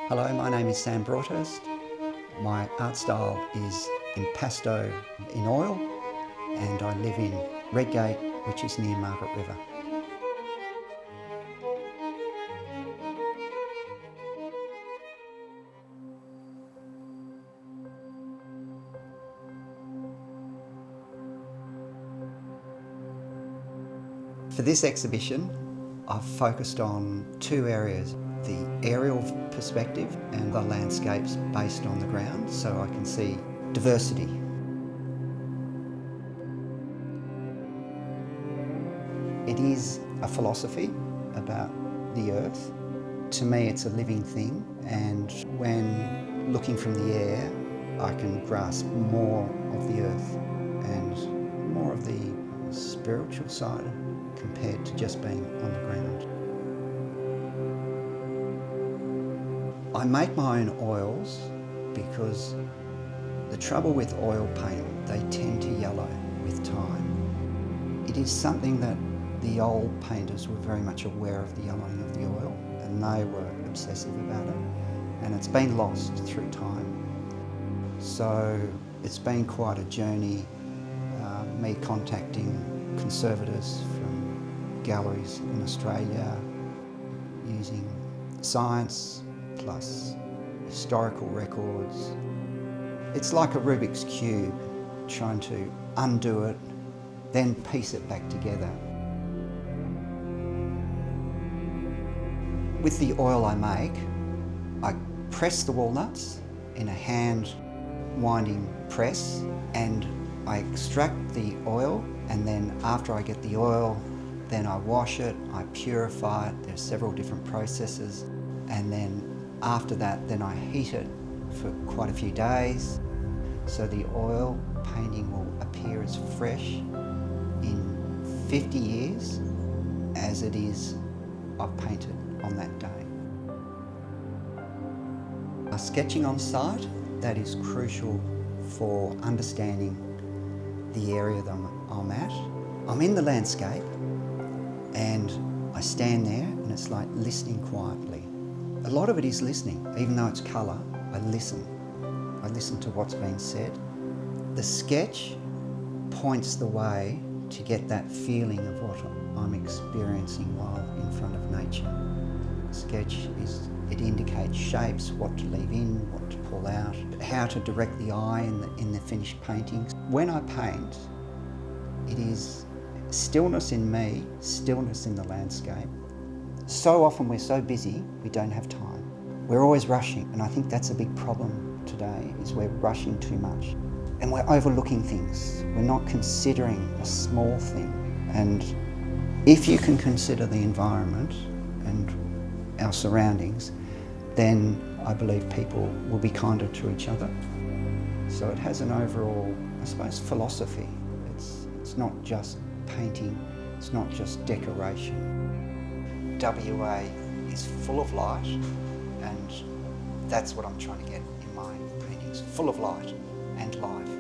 Hello, my name is Sam Broadhurst. My art style is impasto in oil, and I live in Redgate, which is near Margaret River. For this exhibition, I've focused on two areas, the aerial perspective and the landscapes based on the ground, so I can see diversity. It is a philosophy about the earth. To me, it's a living thing, and when looking from the air, I can grasp more of the earth and more of the spiritual side compared to just being on the ground. I make my own oils because the trouble with oil paint, they tend to yellow with time. It is something that the old painters were very much aware of, the yellowing of the oil, and they were obsessive about it, and it's been lost through time. So it's been quite a journey, me contacting conservators from galleries in Australia, using science plus historical records. It's like a Rubik's Cube, trying to undo it, then piece it back together. With the oil I make, I press the walnuts in a hand winding press, and I extract the oil, and then after I get the oil, then I wash it, I purify it. There's several different processes, and then after that, then I heat it for quite a few days, so the oil painting will appear as fresh in 50 years as it is I've painted on that day. Sketching on site, that is crucial for understanding the area that I'm at. I'm in the landscape and I stand there and it's like listening quietly. A lot of it is listening, even though it's colour, I listen. I listen to what's being said. The sketch points the way to get that feeling of what I'm experiencing while in front of nature. Sketch it indicates shapes, what to leave in, what to pull out, how to direct the eye in the finished paintings. When I paint, it is stillness in me, stillness in the landscape. So often we're so busy, we don't have time. We're always rushing, and I think that's a big problem today, is we're rushing too much. And we're overlooking things. We're not considering a small thing. And if you can consider the environment and our surroundings, then I believe people will be kinder to each other. So it has an overall, I suppose, philosophy. It's not just painting, it's not just decoration. WA is full of light, and that's what I'm trying to get in my paintings, full of light and life.